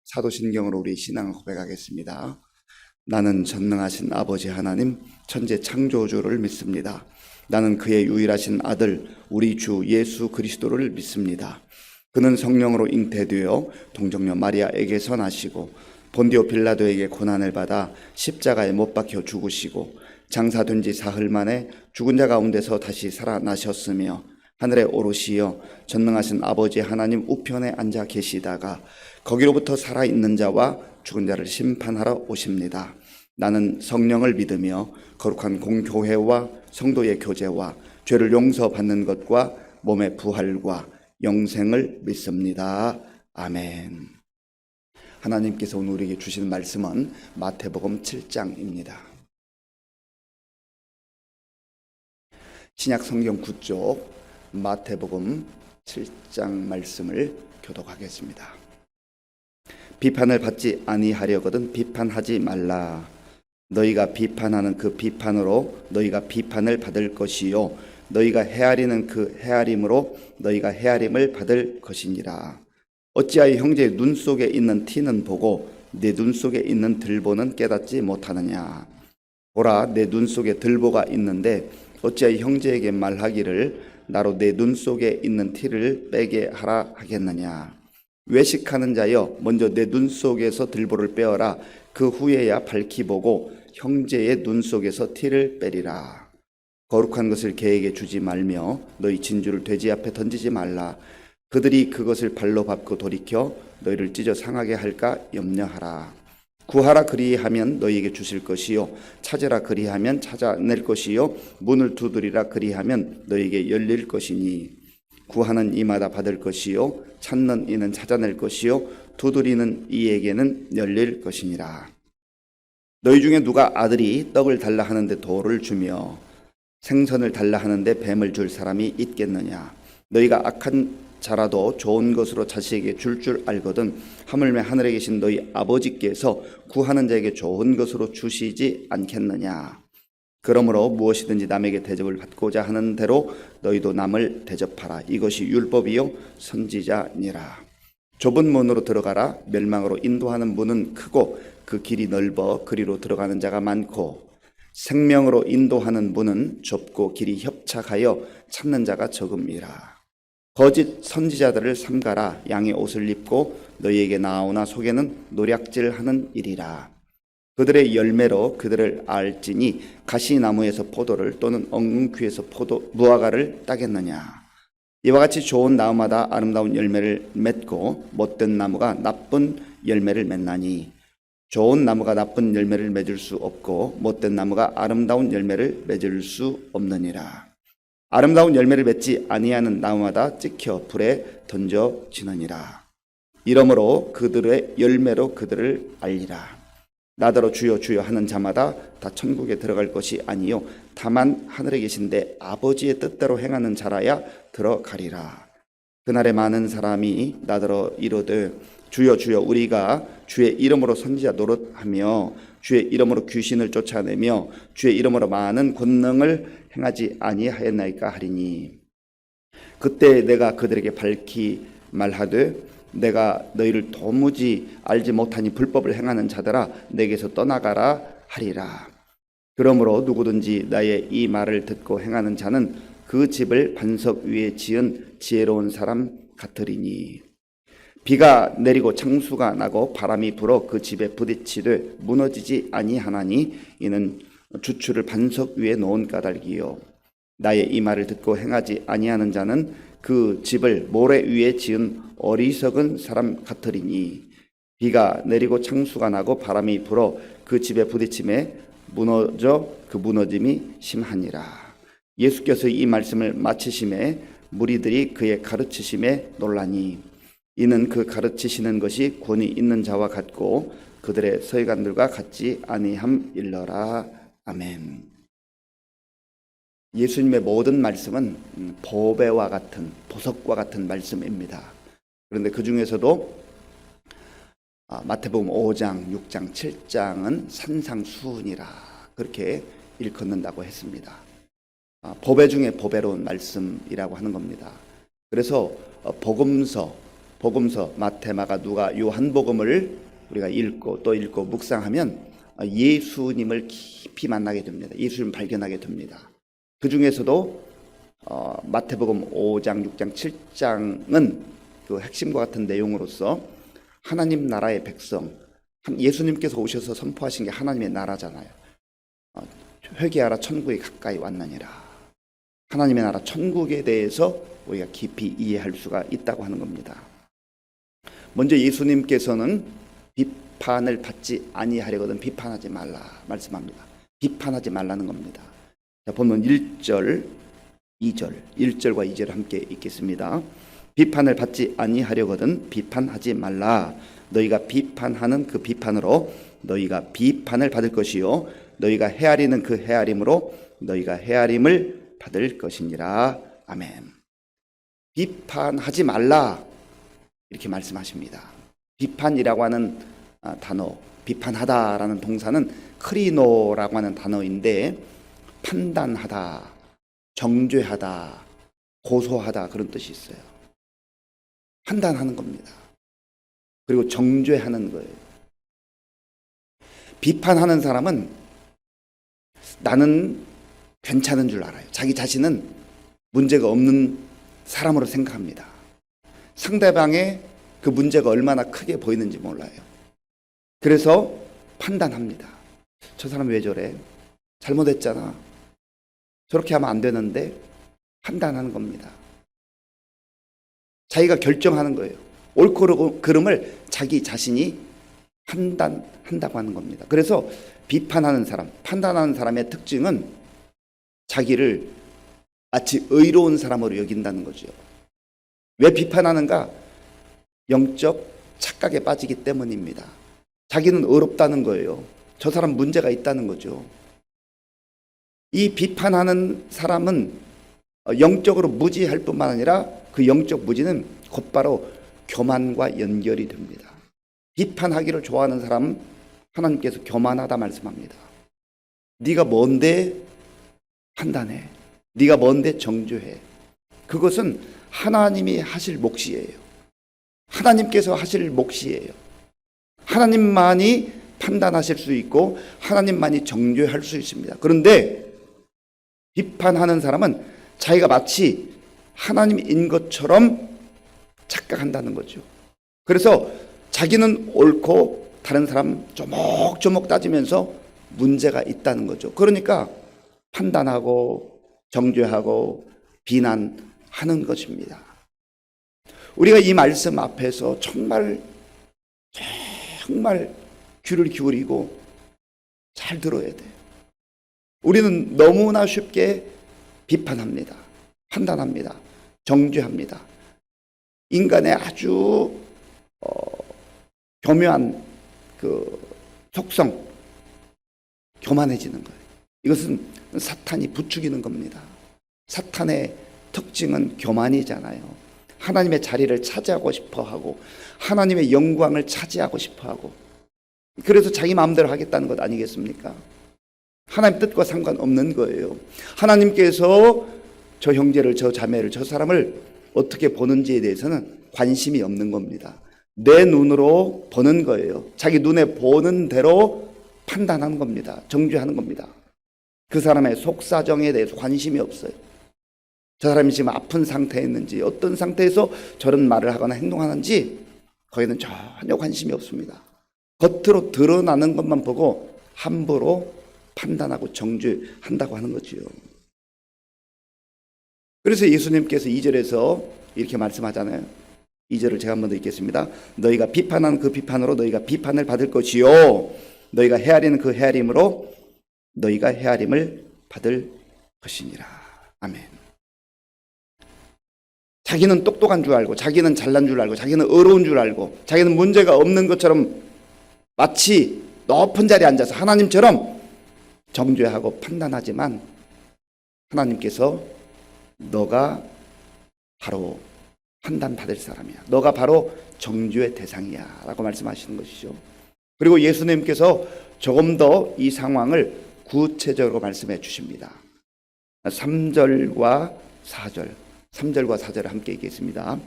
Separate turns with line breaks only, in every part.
사도신경으로 우리 신앙을 고백하겠습니다. 나는 전능하신 아버지 하나님 천재 창조주를 믿습니다. 나는 그의 유일하신 아들 우리 주 예수 그리스도를 믿습니다. 그는 성령으로 잉태되어 동정녀 마리아에게서 나시고 본디오 빌라도에게 고난을 받아 십자가에 못 박혀 죽으시고 장사된 지 사흘 만에 죽은 자 가운데서 다시 살아나셨으며 하늘에 오르시어 전능하신 아버지 하나님 우편에 앉아 계시다가 거기로부터 살아있는 자와 죽은 자를 심판하러 오십니다. 나는 성령을 믿으며 거룩한 공교회와 성도의 교제와 죄를 용서받는 것과 몸의 부활과 영생을 믿습니다. 아멘. 하나님께서 오늘 우리에게 주시는 말씀은 마태복음 7장입니다. 신약 성경 9쪽 마태복음 7장 말씀을 교독하겠습니다. 비판을 받지 아니하려거든 비판하지 말라. 너희가 비판하는 그 비판으로 너희가 비판을 받을 것이요 너희가 헤아리는 그 헤아림으로 너희가 헤아림을 받을 것이니라. 어찌하여 형제의 눈 속에 있는 티는 보고 내 눈 속에 있는 들보는 깨닫지 못하느냐. 보라, 내 눈 속에 들보가 있는데 어찌하여 형제에게 말하기를 나로 내 눈 속에 있는 티를 빼게 하라 하겠느냐. 외식하는 자여, 먼저 내 눈 속에서 들보를 빼어라. 그 후에야 밝히 보고 형제의 눈 속에서 티를 빼리라. 거룩한 것을 개에게 주지 말며 너희 진주를 돼지 앞에 던지지 말라. 그들이 그것을 발로 밟고 돌이켜 너희를 찢어 상하게 할까 염려하라. 구하라 그리하면 너희에게 주실 것이요 찾으라 그리하면 찾아낼 것이요 문을 두드리라 그리하면 너희에게 열릴 것이니 구하는 이마다 받을 것이요 찾는 이는 찾아낼 것이요 두드리는 이에게는 열릴 것이니라. 너희 중에 누가 아들이 떡을 달라 하는데 돌을 주며 생선을 달라 하는데 뱀을 줄 사람이 있겠느냐. 너희가 악한 자라도 좋은 것으로 자식에게 줄 알거든 하물며 하늘에 계신 너희 아버지께서 구하는 자에게 좋은 것으로 주시지 않겠느냐. 그러므로 무엇이든지 남에게 대접을 받고자 하는 대로 너희도 남을 대접하라. 이것이 율법이요 선지자니라. 좁은 문으로 들어가라. 멸망으로 인도하는 문은 크고 그 길이 넓어 그리로 들어가는 자가 많고 생명으로 인도하는 문은 좁고 길이 협착하여 찾는 자가 적음이라. 거짓 선지자들을 삼가라. 양의 옷을 입고 너희에게 나오나 속에는 노략질하는 일이라. 그들의 열매로 그들을 알지니 가시나무에서 포도를 또는 엉겅퀴에서 무화과를 따겠느냐. 이와 같이 좋은 나무마다 아름다운 열매를 맺고 못된 나무가 나쁜 열매를 맺나니 좋은 나무가 나쁜 열매를 맺을 수 없고 못된 나무가 아름다운 열매를 맺을 수 없느니라. 아름다운 열매를 맺지 아니하는 나무마다 찍혀 불에 던져지느니라. 이러므로 그들의 열매로 그들을 알리라. 나더러 주여 주여 하는 자마다 다 천국에 들어갈 것이 아니요 다만 하늘에 계신데 아버지의 뜻대로 행하는 자라야 들어가리라. 그날에 많은 사람이 나더러 이르되 주여 주여 우리가 주의 이름으로 선지자 노릇하며 주의 이름으로 귀신을 쫓아내며 주의 이름으로 많은 권능을 행하지 아니하였나이까 하리니 그때 내가 그들에게 밝히 말하되 내가 너희를 도무지 알지 못하니 불법을 행하는 자들아 내게서 떠나가라 하리라. 그러므로 누구든지 나의 이 말을 듣고 행하는 자는 그 집을 반석 위에 지은 지혜로운 사람 같으리니 비가 내리고 창수가 나고 바람이 불어 그 집에 부딪히되 무너지지 아니하나니 이는 주추를 반석 위에 놓은 까닭이요 나의 이 말을 듣고 행하지 아니하는 자는 그 집을 모래 위에 지은 어리석은 사람 같으리니 비가 내리고 창수가 나고 바람이 불어 그 집에 부딪힘에 무너져 그 무너짐이 심하니라. 예수께서 이 말씀을 마치심에 무리들이 그의 가르치심에 놀라니 이는 그 가르치시는 것이 권위 있는 자와 같고 그들의 서기관들과 같지 아니함일러라. 아멘. 예수님의 모든 말씀은 보배와 같은 보석과 같은 말씀입니다. 그런데 그 중에서도 마태복음 5장, 6장, 7장은 산상수훈이라 그렇게 일컫는다고 했습니다. 보배 중에 보배로운 말씀이라고 하는 겁니다. 그래서 복음서, 복음서 마태, 마가, 누가 요한복음을 우리가 읽고 또 읽고 묵상하면 예수님을 깊이 만나게 됩니다. 예수님을 발견하게 됩니다. 그 중에서도 마태복음 5장, 6장, 7장은 그 핵심과 같은 내용으로서 하나님 나라의 백성, 예수님께서 오셔서 선포하신 게 하나님의 나라잖아요. 회개하라 천국이 가까이 왔느니라. 하나님의 나라 천국에 대해서 우리가 깊이 이해할 수가 있다고 하는 겁니다. 먼저 예수님께서는 비판을 받지 아니하려거든 비판하지 말라 말씀합니다. 비판하지 말라는 겁니다. 자, 보면 1절, 2절, 1절과 2절 함께 읽겠습니다. 비판을 받지 아니하려거든 비판하지 말라. 너희가 비판하는 그 비판으로 너희가 비판을 받을 것이요 너희가 헤아리는 그 헤아림으로 너희가 헤아림을 받을 것이니라. 아멘. 비판하지 말라 이렇게 말씀하십니다. 비판이라고 하는 단어, 비판하다라는 동사는 크리노라고 하는 단어인데 판단하다, 정죄하다, 고소하다 그런 뜻이 있어요. 판단하는 겁니다. 그리고 정죄하는 거예요. 비판하는 사람은 나는 괜찮은 줄 알아요. 자기 자신은 문제가 없는 사람으로 생각합니다. 상대방의 그 문제가 얼마나 크게 보이는지 몰라요. 그래서 판단합니다. 저 사람 왜 저래? 잘못했잖아. 저렇게 하면 안 되는데 판단하는 겁니다. 자기가 결정하는 거예요. 옳고 그름을 자기 자신이 판단한다고 하는 겁니다. 그래서 비판하는 사람, 판단하는 사람의 특징은 자기를 마치 의로운 사람으로 여긴다는 거죠. 왜 비판하는가? 영적 착각에 빠지기 때문입니다. 자기는 의롭다는 거예요. 저 사람 문제가 있다는 거죠. 이 비판하는 사람은 영적으로 무지할 뿐만 아니라 그 영적 무지는 곧바로 교만과 연결이 됩니다. 비판하기를 좋아하는 사람은 하나님께서 교만하다 말씀합니다. 네가 뭔데 판단해. 네가 뭔데 정죄해. 그것은 하나님이 하실 몫이에요. 하나님께서 하실 몫이에요. 하나님만이 판단하실 수 있고 하나님만이 정죄할 수 있습니다. 그런데 비판하는 사람은 자기가 마치 하나님인 것처럼 착각한다는 거죠. 그래서 자기는 옳고 다른 사람 조목조목 따지면서 문제가 있다는 거죠. 그러니까 판단하고 정죄하고 비난하는 것입니다. 우리가 이 말씀 앞에서 정말 귀를 기울이고 잘 들어야 돼요. 우리는 너무나 쉽게 비판합니다. 판단합니다. 정죄합니다. 인간의 아주 교묘한 그 속성, 교만해지는 거예요. 이것은 사탄이 부추기는 겁니다. 사탄의 특징은 교만이잖아요. 하나님의 자리를 차지하고 싶어하고 하나님의 영광을 차지하고 싶어하고 그래서 자기 마음대로 하겠다는 것 아니겠습니까? 하나님 뜻과 상관없는 거예요. 하나님께서 저 형제를, 저 자매를, 저 사람을 어떻게 보는지에 대해서는 관심이 없는 겁니다. 내 눈으로 보는 거예요. 자기 눈에 보는 대로 판단하는 겁니다. 정죄하는 겁니다. 그 사람의 속사정에 대해서 관심이 없어요. 저 사람이 지금 아픈 상태에 있는지 어떤 상태에서 저런 말을 하거나 행동하는지 거기는 전혀 관심이 없습니다. 겉으로 드러나는 것만 보고 함부로 판단하고 정죄한다고 하는 거지요. 그래서 예수님께서 2절에서 이렇게 말씀하잖아요. 2절을 제가 한번 더 읽겠습니다. 너희가 비판하는 그 비판으로 너희가 비판을 받을 것이요 너희가 헤아리는 그 헤아림으로 너희가 헤아림을 받을 것이니라. 아멘. 자기는 똑똑한 줄 알고 자기는 잘난 줄 알고 자기는 의로운 줄 알고 자기는 문제가 없는 것처럼 마치 높은 자리에 앉아서 하나님처럼 정죄하고 판단하지만 하나님께서 너가 바로 판단받을 사람이야. 너가 바로 정죄의 대상이야 라고 말씀하시는 것이죠. 그리고 예수님께서 조금 더 이 상황을 구체적으로 말씀해 주십니다. 3절과 4절 3절과 4절을 함께 읽겠습니다.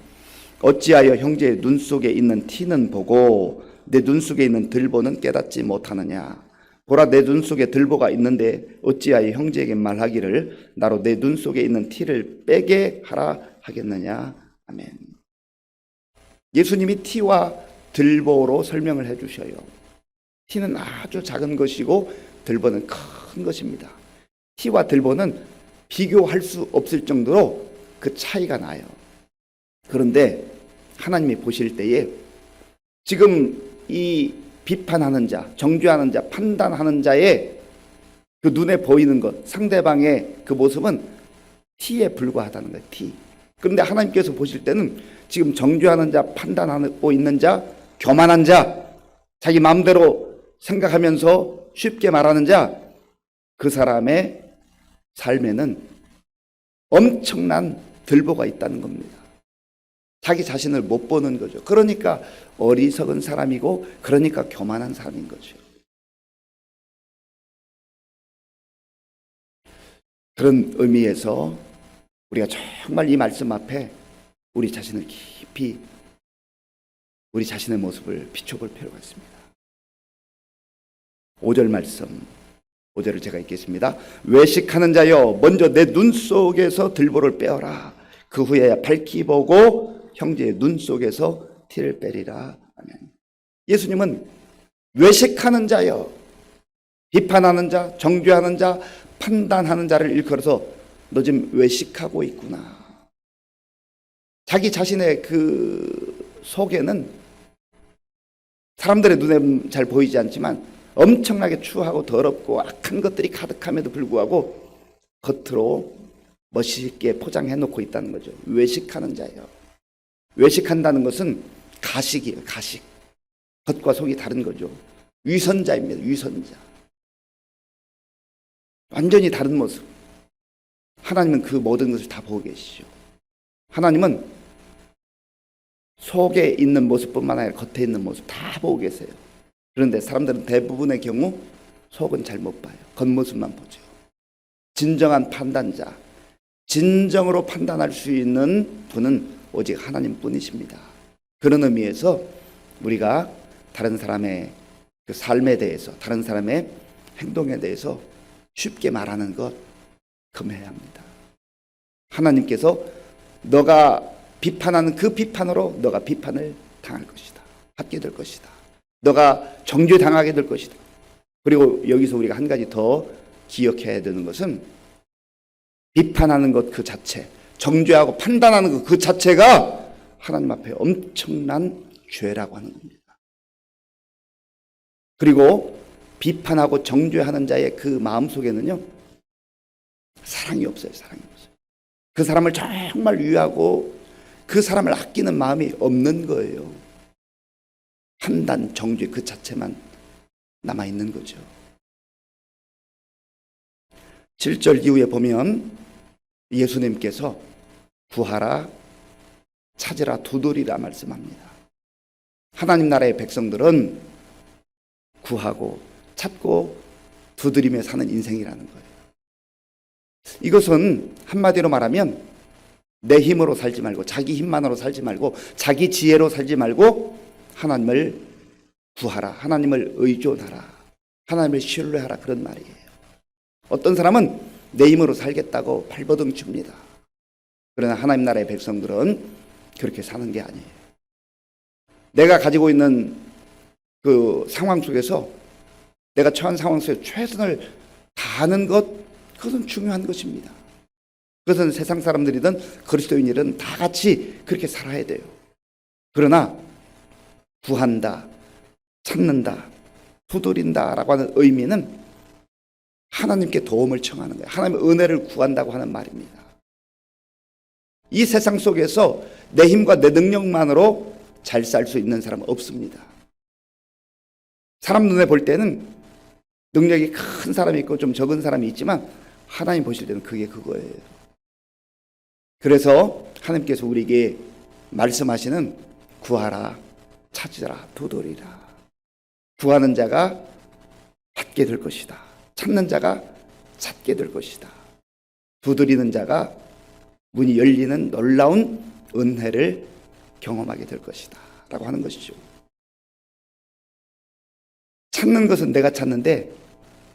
어찌하여 형제의 눈 속에 있는 티는 보고 내 눈 속에 있는 들보는 깨닫지 못하느냐. 보라, 내 눈 속에 들보가 있는데 어찌하여 형제에게 말하기를 나로 내 눈 속에 있는 티를 빼게 하라 하겠느냐. 아멘. 예수님이 티와 들보로 설명을 해주셔요. 티는 아주 작은 것이고 들보는 큰 것입니다. 티와 들보는 비교할 수 없을 정도로 그 차이가 나요. 그런데 하나님이 보실 때에 지금 이 비판하는 자, 정죄하는 자, 판단하는 자의 그 눈에 보이는 것, 상대방의 그 모습은 티에 불과하다는 거예요. 티. 그런데 하나님께서 보실 때는 지금 정죄하는 자, 판단하고 있는 자, 교만한 자, 자기 마음대로 생각하면서 쉽게 말하는 자, 그 사람의 삶에는 엄청난 들보가 있다는 겁니다. 자기 자신을 못 보는 거죠. 그러니까 어리석은 사람이고, 그러니까 교만한 사람인 거죠. 그런 의미에서 우리가 정말 이 말씀 앞에 우리 자신을 깊이, 우리 자신의 모습을 비춰볼 필요가 있습니다. 5절 말씀, 5절을 제가 읽겠습니다. 외식하는 자여, 먼저 내 눈 속에서 들보를 빼어라. 그 후에 밝히 보고 형제의 눈 속에서 티를 빼리라. 아멘. 예수님은 외식하는 자여, 비판하는 자, 정죄하는 자, 판단하는 자를 일컬어서 너 지금 외식하고 있구나. 자기 자신의 그 속에는 사람들의 눈에 잘 보이지 않지만 엄청나게 추하고 더럽고 악한 것들이 가득함에도 불구하고 겉으로 멋있게 포장해 놓고 있다는 거죠. 외식하는 자예요. 외식한다는 것은 가식이에요. 가식. 겉과 속이 다른 거죠. 위선자입니다. 위선자. 완전히 다른 모습. 하나님은 그 모든 것을 다 보고 계시죠. 하나님은 속에 있는 모습뿐만 아니라 겉에 있는 모습 다 보고 계세요. 그런데 사람들은 대부분의 경우 속은 잘 못 봐요. 겉모습만 보죠. 진정한 판단자, 진정으로 판단할 수 있는 분은 오직 하나님뿐이십니다. 그런 의미에서 우리가 다른 사람의 그 삶에 대해서, 다른 사람의 행동에 대해서 쉽게 말하는 것 금해야 합니다. 하나님께서 너가 비판하는 그 비판으로 너가 비판을 당할 것이다. 받게 될 것이다. 너가 정죄당하게 될 것이다. 그리고 여기서 우리가 한 가지 더 기억해야 되는 것은 비판하는 것 그 자체, 정죄하고 판단하는 것 그 자체가 하나님 앞에 엄청난 죄라고 하는 겁니다. 그리고 비판하고 정죄하는 자의 그 마음속에는요, 사랑이 없어요. 사랑이 없어요. 그 사람을 정말 위하고 그 사람을 아끼는 마음이 없는 거예요. 판단, 정죄 그 자체만 남아있는 거죠. 7절 이후에 보면 예수님께서 구하라, 찾으라, 두드리라 말씀합니다. 하나님 나라의 백성들은 구하고 찾고 두드리며 사는 인생이라는 거예요. 이것은 한마디로 말하면 내 힘으로 살지 말고, 자기 힘만으로 살지 말고, 자기 지혜로 살지 말고 하나님을 구하라, 하나님을 의존하라, 하나님을 신뢰하라, 그런 말이에요. 어떤 사람은 내 힘으로 살겠다고 발버둥 칩니다. 그러나 하나님 나라의 백성들은 그렇게 사는 게 아니에요. 내가 가지고 있는 그 상황 속에서, 내가 처한 상황 속에서 최선을 다하는 것, 그것은 중요한 것입니다. 그것은 세상 사람들이든 그리스도인이든 다 같이 그렇게 살아야 돼요. 그러나 구한다, 찾는다, 두드린다라고 하는 의미는 하나님께 도움을 청하는 거예요. 하나님의 은혜를 구한다고 하는 말입니다. 이 세상 속에서 내 힘과 내 능력만으로 잘 살 수 있는 사람은 없습니다. 사람 눈에 볼 때는 능력이 큰 사람이 있고 좀 적은 사람이 있지만 하나님 보실 때는 그게 그거예요. 그래서 하나님께서 우리에게 말씀하시는 구하라, 찾으라, 두드리라. 구하는 자가 받게 될 것이다. 찾는 자가 찾게 될 것이다. 두드리는 자가 문이 열리는 놀라운 은혜를 경험하게 될 것이다 라고 하는 것이죠. 찾는 것은 내가 찾는데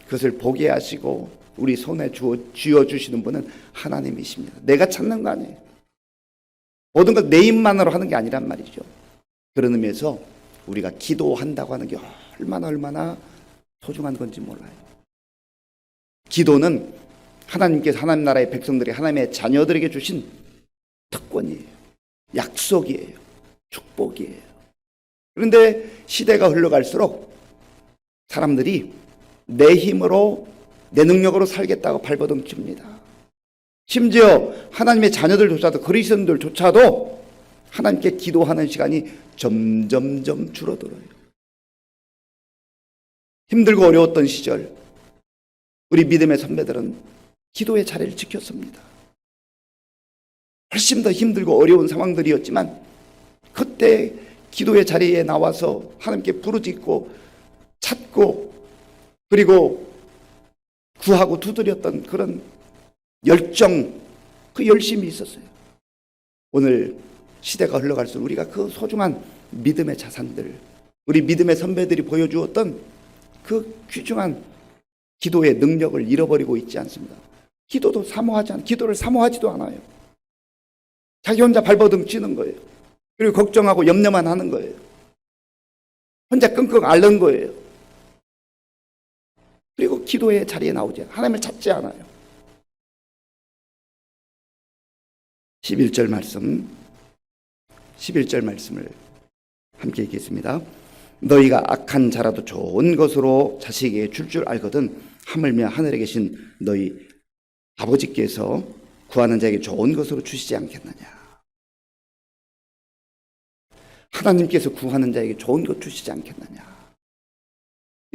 그것을 보게 하시고 우리 손에 쥐어주시는 분은 하나님이십니다. 내가 찾는 거 아니에요. 모든 걸 내 입만으로 하는 게 아니란 말이죠. 그런 의미에서 우리가 기도한다고 하는 게 얼마나 소중한 건지 몰라요. 기도는 하나님께서 하나님 나라의 백성들이 하나님의 자녀들에게 주신 특권이에요. 약속이에요. 축복이에요. 그런데 시대가 흘러갈수록 사람들이 내 힘으로 내 능력으로 살겠다고 발버둥칩니다. 심지어 하나님의 자녀들조차도 그리스도인들조차도 하나님께 기도하는 시간이 점점점 줄어들어요. 힘들고 어려웠던 시절 우리 믿음의 선배들은 기도의 자리를 지켰습니다. 훨씬 더 힘들고 어려운 상황들이었지만 그때 기도의 자리에 나와서 하나님께 부르짖고 찾고 그리고 구하고 두드렸던 그런 열정, 그 열심이 있었어요. 오늘 시대가 흘러갈수록 우리가 그 소중한 믿음의 자산들, 우리 믿음의 선배들이 보여주었던 그 귀중한 기도의 능력을 잃어버리고 있지 않습니다. 기도를 사모하지도 않아요. 자기 혼자 발버둥 치는 거예요. 그리고 걱정하고 염려만 하는 거예요. 혼자 끙끙 앓는 거예요. 그리고 기도의 자리에 나오지 않아요. 하나님을 찾지 않아요. 11절 말씀을 함께 읽겠습니다. 너희가 악한 자라도 좋은 것으로 자식에게 줄 알거든 하물며 하늘에 계신 너희 아버지께서 구하는 자에게 좋은 것으로 주시지 않겠느냐. 하나님께서 구하는 자에게 좋은 것 주시지 않겠느냐.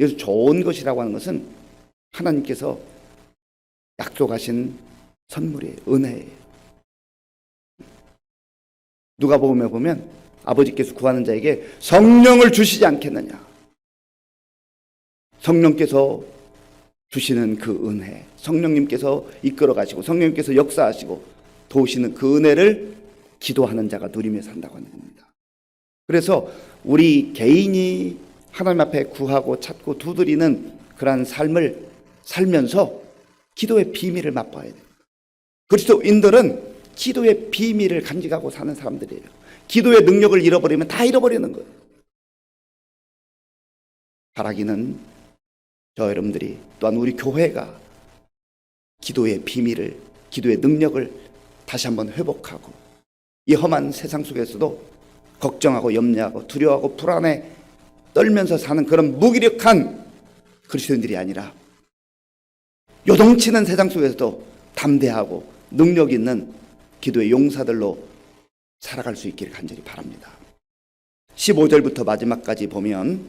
여기서 좋은 것이라고 하는 것은 하나님께서 약속하신 선물이에요. 은혜예요. 누가복음에 보면 아버지께서 구하는 자에게 성령을 주시지 않겠느냐. 성령께서 주시는 그 은혜, 성령님께서 이끌어 가시고 성령님께서 역사하시고 도우시는 그 은혜를 기도하는 자가 누리며 산다고 하는 겁니다. 그래서 우리 개인이 하나님 앞에 구하고 찾고 두드리는 그러한 삶을 살면서 기도의 비밀을 맛봐야 돼요. 그리스도인들은 기도의 비밀을 간직하고 사는 사람들이에요. 기도의 능력을 잃어버리면 다 잃어버리는 거예요. 바라기는 저 여러분들이 또한 우리 교회가 기도의 비밀을, 기도의 능력을 다시 한번 회복하고 이 험한 세상 속에서도 걱정하고 염려하고 두려워하고 불안해 떨면서 사는 그런 무기력한 그리스도인들이 아니라 요동치는 세상 속에서도 담대하고 능력 있는 기도의 용사들로 살아갈 수 있기를 간절히 바랍니다. 15절부터 마지막까지 보면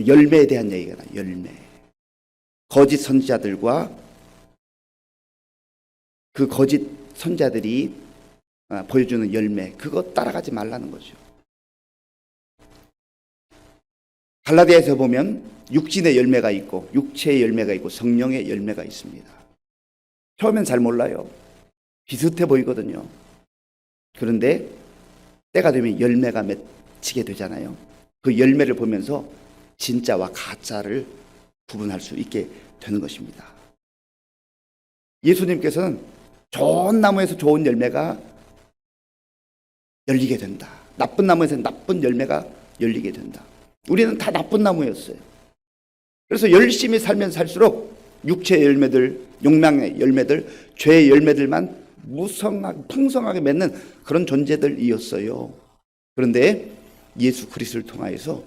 열매에 대한 얘기가 나요. 열매. 거짓 선지자들과 그 거짓 선지자들이 보여주는 열매, 그거 따라가지 말라는 거죠. 갈라디아에서 보면 육신의 열매가 있고 육체의 열매가 있고 성령의 열매가 있습니다. 처음엔 잘 몰라요. 비슷해 보이거든요. 그런데 때가 되면 열매가 맺히게 되잖아요. 그 열매를 보면서 진짜와 가짜를 구분할 수 있게 되는 것입니다. 예수님께서는 좋은 나무에서 좋은 열매가 열리게 된다. 나쁜 나무에서 나쁜 열매가 열리게 된다. 우리는 다 나쁜 나무였어요. 그래서 열심히 살면 살수록 육체의 열매들, 욕망의 열매들, 죄의 열매들만 무성하게 풍성하게 맺는 그런 존재들이었어요. 그런데 예수 그리스도를 통하여서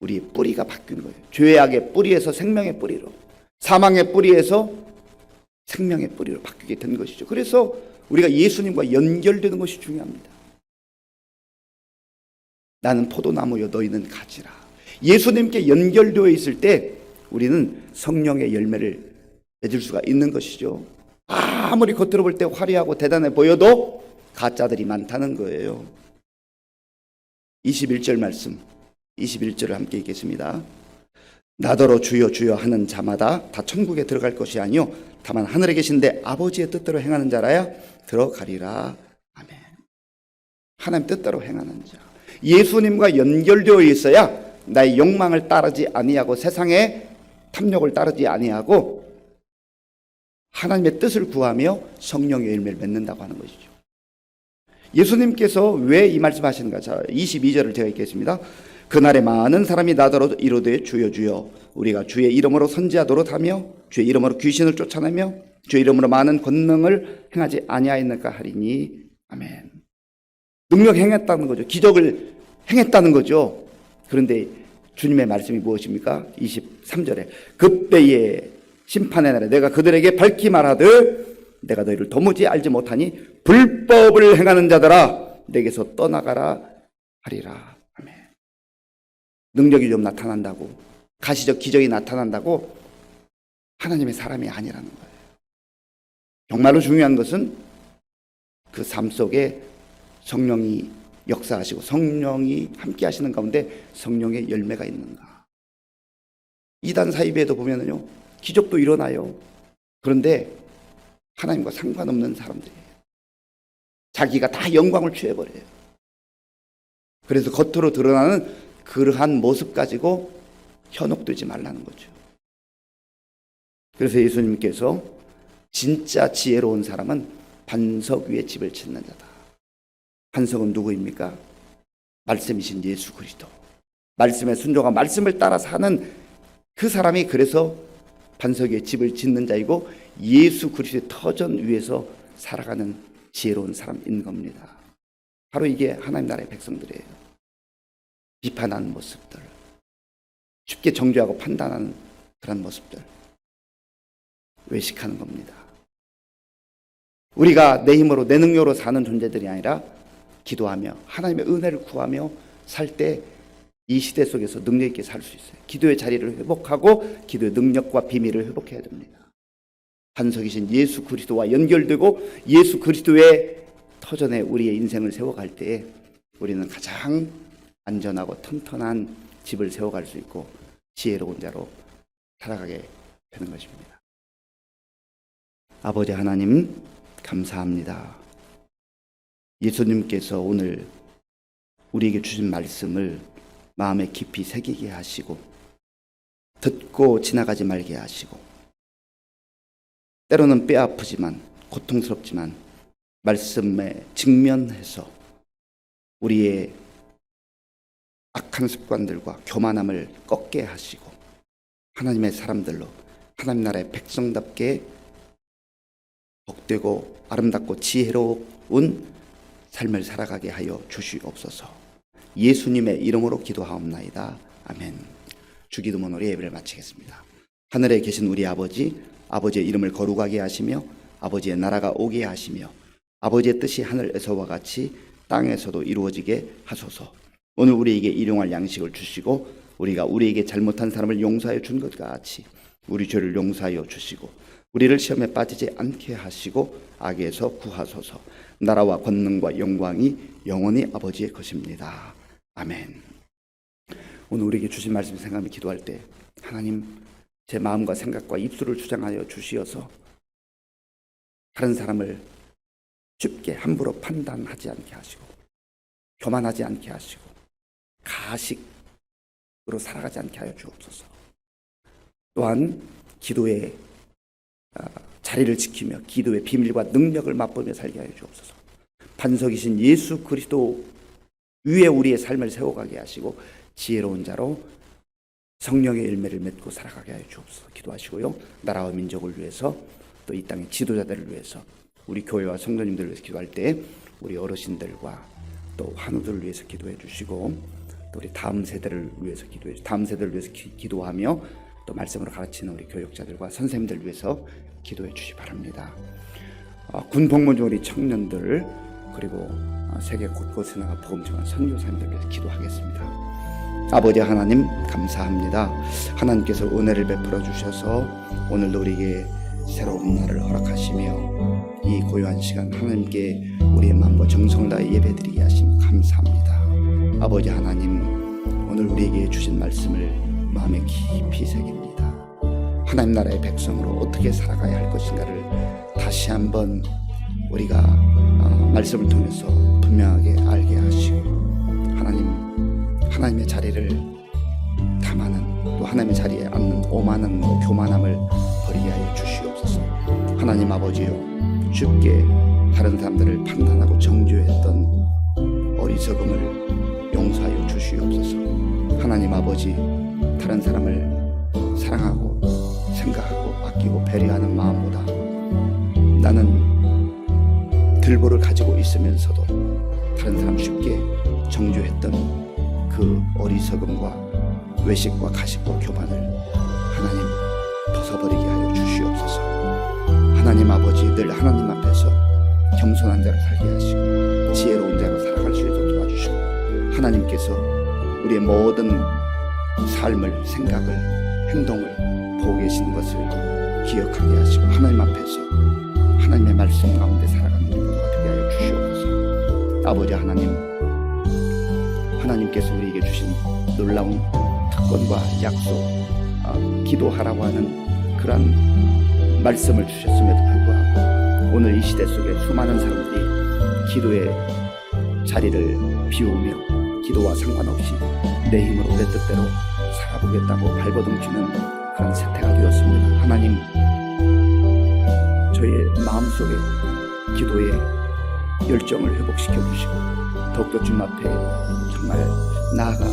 우리의 뿌리가 바뀐 거예요. 죄악의 뿌리에서 생명의 뿌리로, 사망의 뿌리에서 생명의 뿌리로 바뀌게 된 것이죠. 그래서 우리가 예수님과 연결되는 것이 중요합니다. 나는 포도나무요 너희는 가지라. 예수님께 연결되어 있을 때 우리는 성령의 열매를 맺을 수가 있는 것이죠. 아무리 겉으로 볼 때 화려하고 대단해 보여도 가짜들이 많다는 거예요. 21절 말씀, 21절을 함께 읽겠습니다. 나더러 주여 주여 하는 자마다 다 천국에 들어갈 것이 아니요 다만 하늘에 계신데 아버지의 뜻대로 행하는 자라야 들어가리라. 아멘. 하나님 뜻대로 행하는 자. 예수님과 연결되어 있어야 나의 욕망을 따르지 아니하고 세상의 탐욕을 따르지 아니하고 하나님의 뜻을 구하며 성령의 열매를 맺는다고 하는 것이죠. 예수님께서 왜 이 말씀하시는가? 자, 22절을 제가 읽겠습니다. 그날에 많은 사람이 나더러 이르되 주여 주여 우리가 주의 이름으로 선지하도록 하며 주의 이름으로 귀신을 쫓아내며 주의 이름으로 많은 권능을 행하지 아니하였는가 하리니 아멘. 능력 행했다는 거죠. 기적을 행했다는 거죠. 그런데 주님의 말씀이 무엇입니까? 23절에 그때에 심판의 날에 내가 그들에게 밝히 말하되 내가 너희를 도무지 알지 못하니 불법을 행하는 자들아 내게서 떠나가라 하리라. 아멘. 능력이 좀 나타난다고, 가시적 기적이 나타난다고 하나님의 사람이 아니라는 거예요. 정말로 중요한 것은 그 삶 속에 성령이 역사하시고 성령이 함께 하시는 가운데 성령의 열매가 있는가. 이단 사이비에도 보면은요, 기적도 일어나요. 그런데 하나님과 상관없는 사람들이에요. 자기가 다 영광을 취해버려요. 그래서 겉으로 드러나는 그러한 모습 가지고 현혹되지 말라는 거죠. 그래서 예수님께서 진짜 지혜로운 사람은 반석 위에 집을 짓는 자다. 반석은 누구입니까? 말씀이신 예수 그리스도. 말씀에 순종하고 말씀을 따라 사는 그 사람이 그래서 반석 위에 집을 짓는 자이고 예수 그리스도의 터전 위에서 살아가는 지혜로운 사람인 겁니다. 바로 이게 하나님 나라의 백성들이에요. 비판하는 모습들, 쉽게 정죄하고 판단하는 그런 모습들, 외식하는 겁니다. 우리가 내 힘으로 내 능력으로 사는 존재들이 아니라 기도하며 하나님의 은혜를 구하며 살 때 이 시대 속에서 능력 있게 살 수 있어요. 기도의 자리를 회복하고 기도의 능력과 비밀을 회복해야 됩니다. 반석이신 예수 그리스도와 연결되고 예수 그리스도의 터전에 우리의 인생을 세워갈 때에 우리는 가장 안전하고 튼튼한 집을 세워갈 수 있고 지혜로운 자로 살아가게 되는 것입니다. 아버지 하나님 감사합니다. 예수님께서 오늘 우리에게 주신 말씀을 마음에 깊이 새기게 하시고 듣고 지나가지 말게 하시고 때로는 뼈아프지만 고통스럽지만 말씀에 직면해서 우리의 악한 습관들과 교만함을 꺾게 하시고 하나님의 사람들로 하나님 나라의 백성답게 복되고 아름답고 지혜로운 삶을 살아가게 하여 주시옵소서. 예수님의 이름으로 기도하옵나이다. 아멘. 주기도문으로 예배를 마치겠습니다. 하늘에 계신 우리 아버지, 아버지의 이름을 거룩하게 하시며 아버지의 나라가 오게 하시며 아버지의 뜻이 하늘에서와 같이 땅에서도 이루어지게 하소서. 오늘 우리에게 일용할 양식을 주시고 우리가 우리에게 잘못한 사람을 용서하여 준 것 같이 우리 죄를 용서하여 주시고 우리를 시험에 빠지지 않게 하시고 악에서 구하소서. 나라와 권능과 영광이 영원히 아버지의 것입니다. 아멘. 오늘 우리에게 주신 말씀 생각하며 기도할 때 하나님 제 마음과 생각과 입술을 주장하여 주시어서 다른 사람을 쉽게 함부로 판단하지 않게 하시고 교만하지 않게 하시고 가식으로 살아가지 않게 하여 주옵소서. 또한 기도의 자리를 지키며 기도의 비밀과 능력을 맛보며 살게 하여 주옵소서. 반석이신 예수 그리스도 위에 우리의 삶을 세워가게 하시고 지혜로운 자로 성령의 열매를 맺고 살아가게 하여 주옵소서. 기도하시고요. 나라와 민족을 위해서 또 이 땅의 지도자들을 위해서 우리 교회와 성도님들을 위해서 기도할 때 우리 어르신들과 또 환우들을 위해서 기도해 주시고 또 우리 다음 세대를 위해서 기도하며 또 말씀으로 가르치는 우리 교육자들과 선생님들 위해서 기도해 주시 바랍니다. 군 복무 중 우리 청년들 그리고 세계 곳곳에 나가 복음 전하는 선교사님들 위해서 기도하겠습니다. 아버지 하나님 감사합니다. 하나님께서 은혜를 베풀어 주셔서 오늘도 우리에게 새로운 날을 허락하시며 이 고요한 시간 하나님께 우리의 마음과 정성을 다해 예배드리게 하심 감사합니다. 아버지 하나님 오늘 우리에게 주신 말씀을 마음에 깊이 새깁니다. 하나님 나라의 백성으로 어떻게 살아가야 할 것인가를 다시 한번 우리가 말씀을 통해서 분명하게 알게 하나님의 자리를 탐하는, 또 하나님의 자리에 앉는 오만한 교만함을 버리게 하여 주시옵소서. 하나님 아버지요, 쉽게 다른 사람들을 판단하고 정죄했던 어리석음을 용서하여 주시옵소서. 하나님 아버지, 다른 사람을 사랑하고 생각하고 아끼고 배려하는 마음보다 나는 들보를 가지고 있으면서도 다른 사람 쉽게 정죄했던 그 어리석음과 외식과 가식과 교만을 하나님 벗어버리게 하여 주시옵소서. 하나님 아버지, 늘 하나님 앞에서 겸손한 자로 살게 하시고 지혜로운 자로 살아갈 수 있도록 도와주시고, 하나님께서 우리의 모든 삶을, 생각을, 행동을 보고 계시는 것을 기억하게 하시고 하나님 앞에서 하나님의 말씀 가운데 살아가는 우리 모두가 되게 하여 주시옵소서. 아버지 하나님, 하나님께서 우리에게 주신 놀라운 특권과 약속, 기도하라고 하는 그런 말씀을 주셨음에도 불구하고 오늘 이 시대 속에 수많은 사람들이 기도의 자리를 비우며 기도와 상관없이 내 힘으로 내 뜻대로 살아보겠다고 발버둥치는 그런 세태가 되었습니다. 하나님, 저희의 마음속에 기도의 열정을 회복시켜 주시고 더욱더 주님 앞에 정말 나아가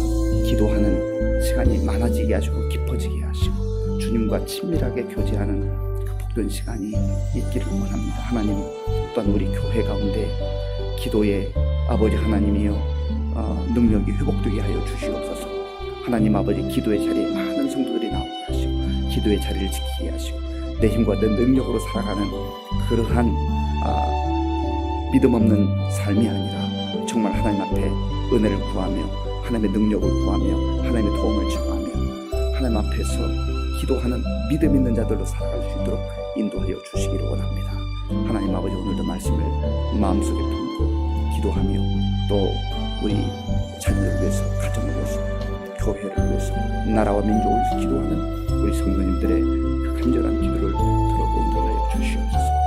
기도하는 시간이 많아지게 하시고 깊어지게 하시고 주님과 친밀하게 교제하는 그 복된 시간이 있기를 원합니다. 하나님, 또한 우리 교회 가운데 기도의 아버지 하나님이여 능력이 회복되게 하여 주시옵소서. 하나님 아버지, 기도의 자리에 많은 성도들이 나오게 하시고 기도의 자리를 지키게 하시고 내 힘과 내 능력으로 살아가는 그러한 믿음 없는 삶이 아니라 정말 하나님 앞에 은혜를 구하며 하나님의 능력을 구하며 하나님의 도움을 청하며 하나님 앞에서 기도하는 믿음 있는 자들로 살아갈 수 있도록 인도하여 주시기를 원합니다. 하나님 아버지, 오늘도 말씀을 마음속에 품고 기도하며 또 우리 자녀를 위해서, 가정을 위해서, 교회를 위해서, 나라와 민족을 위해서 기도하는 우리 성도님들의 그 간절한 기도를 들어 인도하여 주시옵소서.